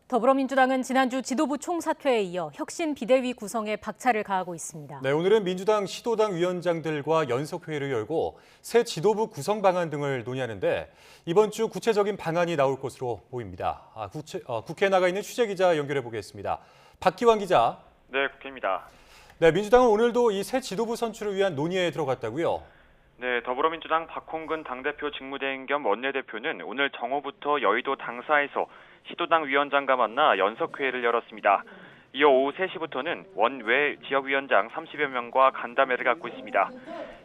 더불어민주당은 지난주 지도부 총사퇴에 이어 혁신 비대위 구성에 박차를 가하고 있습니다. 네, 오늘은 민주당 시도당 위원장들과 연석회의를 열고 새 지도부 구성 방안 등을 논의하는데 이번 주 구체적인 방안이 나올 것으로 보입니다. 국회에 나가 있는 취재기자 연결해 보겠습니다. 박기환 기자. 네, 국회입니다. 네, 민주당은 오늘도 이 새 지도부 선출을 위한 논의에 들어갔다고요? 네, 더불어민주당 박홍근 당대표 직무대행 겸 원내대표는 오늘 정오부터 여의도 당사에서 시도당 위원장과 만나 연석회의를 열었습니다. 이어 오후 3시부터는 원외 지역위원장 30여 명과 간담회를 갖고 있습니다.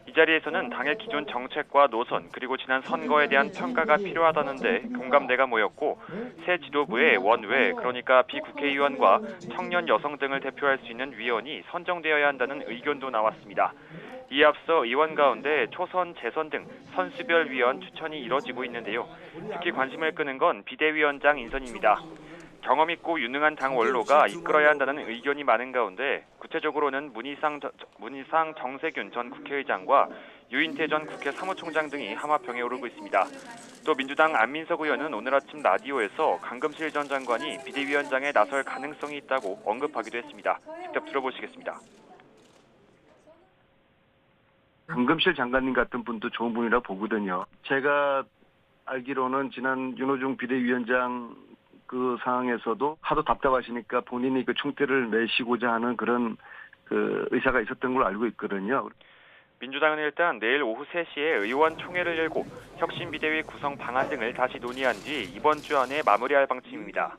이 자리에서는 당의 기존 정책과 노선 그리고 지난 선거에 대한 평가가 필요하다는데 공감대가 모였고 새 지도부의 원외 그러니까 비국회의원과 청년 여성 등을 대표할 수 있는 위원이 선정되어야 한다는 의견도 나왔습니다. 이에 앞서 의원 가운데 초선, 재선 등 선수별 위원 추천이 이뤄지고 있는데요. 특히 관심을 끄는 건 비대위원장 인선입니다. 경험 있고 유능한 당 원로가 이끌어야 한다는 의견이 많은 가운데 구체적으로는 문희상 정세균 전 국회의장과 유인태 전 국회 사무총장 등이 함합형에 오르고 있습니다. 또 민주당 안민석 의원은 오늘 아침 라디오에서 강금실 전 장관이 비대위원장에 나설 가능성이 있다고 언급하기도 했습니다. 직접 들어보시겠습니다. 강금실 장관님 같은 분도 좋은 분이라 보거든요. 제가 알기로는 지난 윤호중 비대위원장 그 상황에서도 하도 답답하시니까 본인이 그 총대를 메시고자 하는 그런 그 의사가 있었던 걸로 알고 있거든요. 민주당은 일단 내일 오후 3시에 의원총회를 열고 혁신비대위 구성 방안 등을 다시 논의한 뒤 이번 주 안에 마무리할 방침입니다.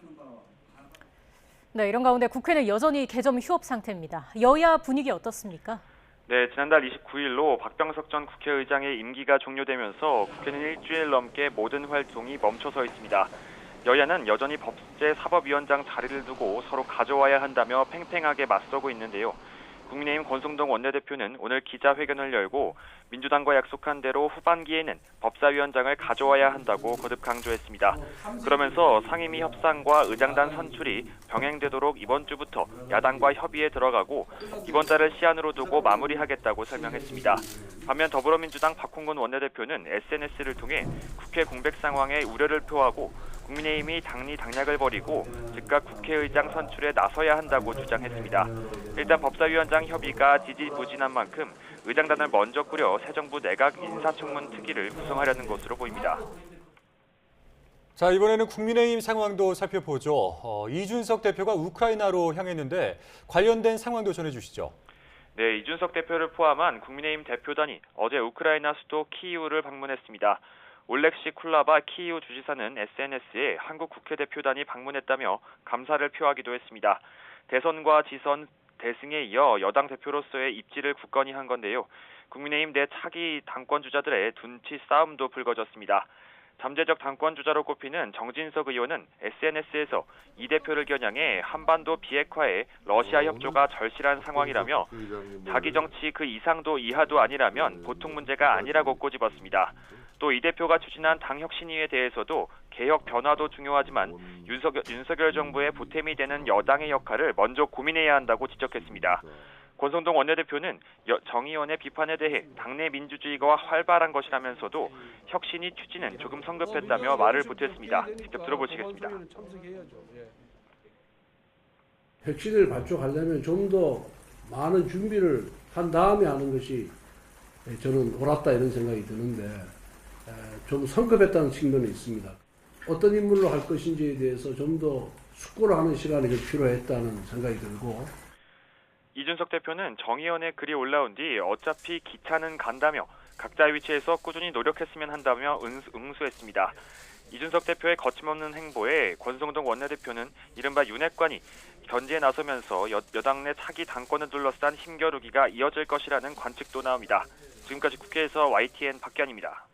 네, 이런 가운데 국회는 여전히 개점 휴업 상태입니다. 여야 분위기 어떻습니까? 네, 지난달 29일로 박병석 전 국회의장의 임기가 종료되면서 국회는 일주일 넘게 모든 활동이 멈춰서 있습니다. 여야는 여전히 법제사법위원장 자리를 두고 서로 가져와야 한다며 팽팽하게 맞서고 있는데요. 국민의힘 권성동 원내대표는 오늘 기자회견을 열고 민주당과 약속한 대로 후반기에는 법사위원장을 가져와야 한다고 거듭 강조했습니다. 그러면서 상임위 협상과 의장단 선출이 병행되도록 이번 주부터 야당과 협의에 들어가고 이번 달을 시한으로 두고 마무리하겠다고 설명했습니다. 반면 더불어민주당 박홍근 원내대표는 SNS를 통해 국회 공백 상황에 우려를 표하고 국민의힘이 당리 당략을 벌이고 즉각 국회의장 선출에 나서야 한다고 주장했습니다. 일단 법사위원장 협의가 지지부진한 만큼 의장단을 먼저 꾸려 새 정부 내각 인사청문 특위를 구성하려는 것으로 보입니다. 자, 이번에는 국민의힘 상황도 살펴보죠. 이준석 대표가 우크라이나로 향했는데 관련된 상황도 전해주시죠. 네, 이준석 대표를 포함한 국민의힘 대표단이 어제 우크라이나 수도 키이우를 방문했습니다. 올렉시 쿨라바 키이우 주지사는 SNS에 한국 국회 대표단이 방문했다며 감사를 표하기도 했습니다. 대선과 지선, 대승에 이어 여당 대표로서의 입지를 굳건히 한 건데요. 국민의힘 내 차기 당권주자들의 둔치 싸움도 불거졌습니다. 잠재적 당권주자로 꼽히는 정진석 의원은 SNS에서 이 대표를 겨냥해 한반도 비핵화에 러시아 협조가 절실한 상황이라며 자기 정치 그 이상도 이하도 아니라면 보통 문제가 아니라고 꼬집었습니다. 또 이 대표가 추진한 당혁신위에 대해서도 개혁 변화도 중요하지만 윤석열 정부의 보탬이 되는 여당의 역할을 먼저 고민해야 한다고 지적했습니다. 권성동 원내대표는 정 의원의 비판에 대해 당내 민주주의가 활발한 것이라면서도 혁신위 추진은 조금 성급했다며 말을 보탰습니다. 직접 들어보시겠습니다. 혁신을 발족하려면 좀 더 많은 준비를 한 다음에 하는 것이 저는 옳았다 이런 생각이 드는데 좀 성급했다는 측면이 있습니다. 어떤 인물로 할 것인지에 대해서 좀 더 숙고를 하는 시간이 좀 필요했다는 생각이 들고 이준석 대표는 정 의원의 글이 올라온 뒤 어차피 기차는 간다며 각자의 위치에서 꾸준히 노력했으면 한다며 응수했습니다. 이준석 대표의 거침없는 행보에 권성동 원내대표는 이른바 윤핵관이 견제에 나서면서 여당 내 차기 당권을 둘러싼 힘겨루기가 이어질 것이라는 관측도 나옵니다. 지금까지 국회에서 YTN 박기환입니다.